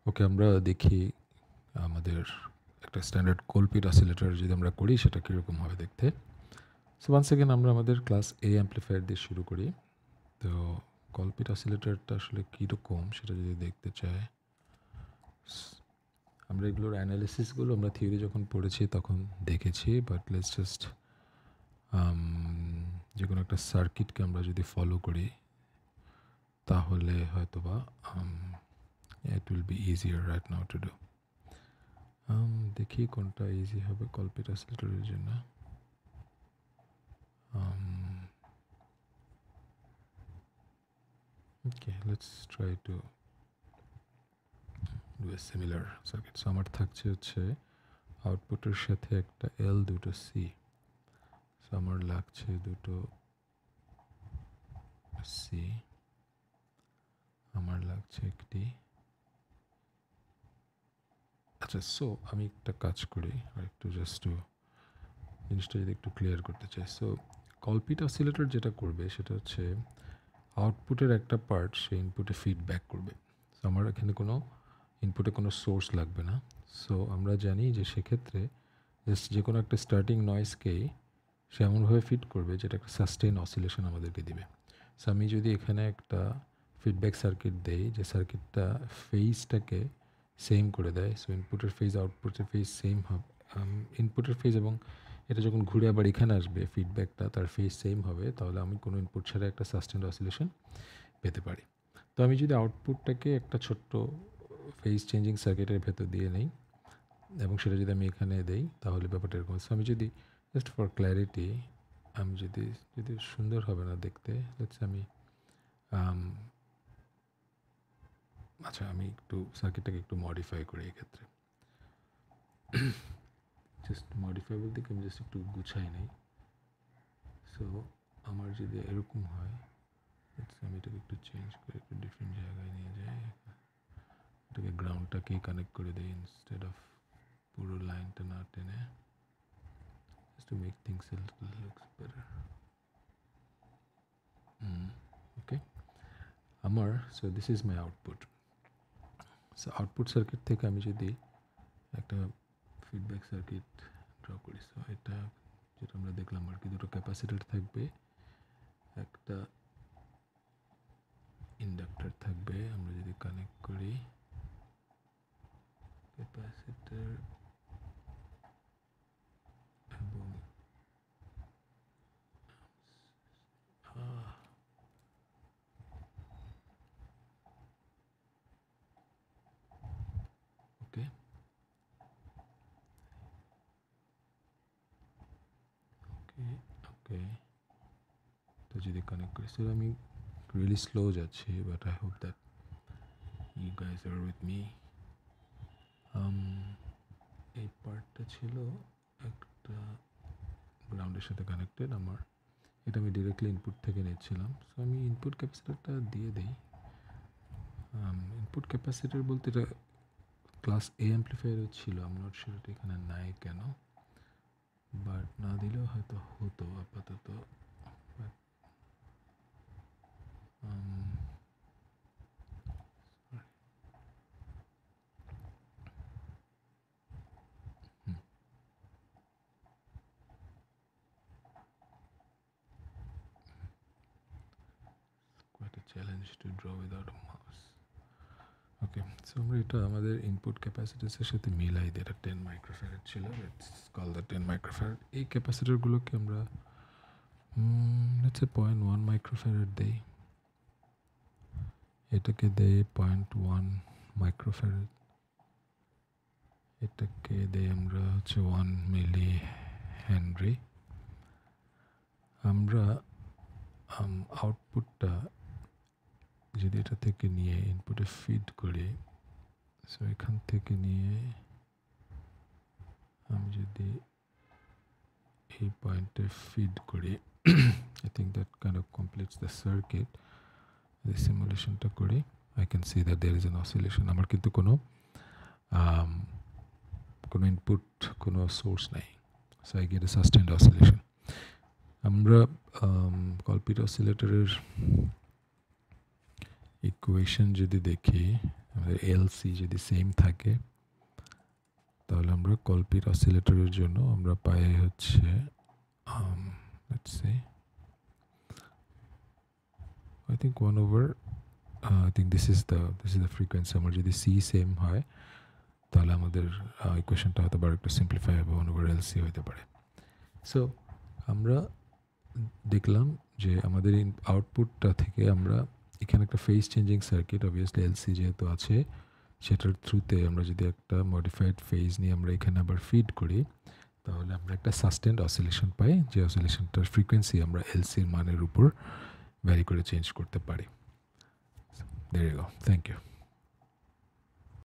ওকে, আমরা দেখি আমাদের একটা স্ট্যান্ডার্ড কোলপিট অসিলেটর যদি আমরা করি সেটা কীরকম হবে দেখতে। সো ওয়ান্স এগেন আমরা আমাদের ক্লাস এ অ্যাম্প্লিফায়ার দিয়ে শুরু করি। তো কোলপিট অসিলেটরটা আসলে কীরকম সেটা যদি দেখতে চাই, আমরা এগুলোর অ্যানালিসিসগুলো আমরা থিওরি যখন পড়েছি তখন দেখেছি, বাট লেটস জাস্ট যে কোনো একটা সার্কিটকে আমরা যদি ফলো করি তাহলে হয়তোবা it will be easier right now to do. দেখি কোনটা ইজি হবে কলপিট অসিলেটরের জন্য। Okay, let's try to do a similar circuit. So আমার থাকছে হচ্ছে আউটপুটের সাথে একটা এল, দুটো সি। সো আমার লাগছে দুটো সি, আমার লাগছে একটি। আচ্ছা, সো আমি একটা কাজ করি আর একটু জাস্ট জিনিসটা যদি একটু ক্লিয়ার করতে চাই। সো কলপিট অসিলেটর যেটা করবে সেটা হচ্ছে আউটপুটের একটা পার্ট সে ইনপুটে ফিডব্যাক করবে। সো আমার এখানে কোনো ইনপুটে কোনো সোর্স লাগবে না। সো আমরা জানি যে সেক্ষেত্রে জাস্ট যে কোনো একটা স্টার্টিং নয়েজকেই সে এমনভাবে ফিড করবে যেটা একটা সাস্টেইন অসিলেশন আমাদেরকে দিবে। সো আমি যদি এখানে একটা ফিডব্যাক সার্কিট দেই, যে সার্কিটটা ফেজটাকে সেম করে দেয়, সো ইনপুটের ফেজ আউটপুটের ফেজ সেম হবে, ইনপুটের ফেজ এবং এটা যখন ঘুরে আবার এখানে আসবে ফিডব্যাকটা তার ফেজ সেম হবে, তাহলে আমি কোনো ইনপুট ছাড়া একটা সাস্টেইনড অসিলেশন পেতে পারি। তো আমি যদি আউটপুটটাকে একটা ছোট্ট ফেজ চেঞ্জিং সার্কিটের ভেতর দিয়ে নেই এবং সেটা যদি আমি এখানে দেই তাহলে ব্যাপারটা এরকম। সো আমি যদি জাস্ট ফর ক্ল্যারিটি আমি যদি সুন্দর হবে না দেখতে, লেটস আমি আচ্ছা আমি একটু সার্কিটটাকে একটু মডিফাই করি এক্ষেত্রে। জাস্ট মডিফাই বলতে কি আমি জাস্ট একটু গুছাই নেই। সো আমার যদি এরকম হয়, আমি এটাকে একটু চেঞ্জ করে একটু ডিফারেন্ট জায়গায় নিয়ে যাই, এটাকে গ্রাউন্ডটাকেই কানেক্ট করে দিই ইনস্টেড অফ পুরো লাইনটা না টেনে, just to make things a little looks better. Okay, আমার so this is my output. So output circuit থেকে আমি যদি একটা ফিডব্যাক সার্কিট ড্র করি, সো এটা যেটা আমরা দেখলাম আর কি, দুটো ক্যাপাসিটর থাকবে, একটা ইন্ডাক্টর থাকবে। আমরা যদি কানেক্ট করি ক্যাপাসিটর এবং ওকে ওকে ওকে তো যদি কানেক্ট করি, সো আমি রিয়েলি স্লো যাচ্ছি, but I hope that you guys are with me. এই পার্টটা ছিল একটা গ্রাউন্ডের সাথে কানেক্টেড, আমার এটা আমি ডিরেক্টলি ইনপুট থেকে নিচ্ছিলাম। সো আমি ইনপুট ক্যাপাসিটারটা দিয়ে দিই। ইনপুট ক্যাপাসিটার বলতে এটা ক্লাস এ অ্যাম্প্লিফায়ারও ছিল, আমি নট শিওর এটা এখানে নাই কেন, বাট না দিলেও হয়তো হতো আপাতত। Quite a challenge to draw without a mouse. Okay, so আমরা এটা আমাদের ইনপুট ক্যাপাসিট্যান্সের সাথে মিলাই দিই। এটা 10 মাইক্রোফ্যারাড ছিল, লেটস কল দ্য 10 মাইক্রোফ্যারাড। এই ক্যাপাসিটরগুলোকে আমরা লেটস সে 0.1 মাইক্রোফ্যারাড দেই, এটাকে দেই 0.1 মাইক্রোফ্যারাড, এটাকে দেই আমরা হচ্ছে 1 মিলি হেনরি। আমরা আউটপুটটা যদি এটা থেকে নিয়ে ইনপুটে ফিড করি, সো এখান থেকে নিয়ে আমি যদি এই পয়েন্টে ফিড করি, I think that kind of completes the circuit. The সিমুলেশনটা করি, I can see that there is an oscillation. আমার কিন্তু কোনো ইনপুট, কোনো সোর্স নাই, so I get a sustained oscillation. আমরা কলপিট অসিলেটরের ইকুয়েশন যদি দেখি, আমি আমাদের এলসি যদি সেম থাকে তাহলে আমরা কলপিট অসিলেটরের জন্য আমরা পাই হচ্ছে let's say I think 1/, I think this is the frequency. আমার যদি সি সেম হয় তাহলে আমাদের ইকুয়েশনটা হয়তো আবার একটু সিম্পলিফাই হবে, 1/LC হতে পারে। সো আমরা দেখলাম যে আমাদের আউটপুটটা থেকে আমরা এখানে একটা phase changing circuit, obviously LC যেহেতু আছে সেটার থ্রুতে আমরা যদি একটা মডিফাইড ফেজ নিয়ে আমরা এখানে আবার ফিড করি তাহলে আমরা একটা সাস্টেন্ড অসিলেশন পাই, যে অসিলেশনটার ফ্রিকোয়েন্সি আমরা এলসির মানের উপর ভ্যারি করে চেঞ্জ করতে পারি। There you go. Thank you.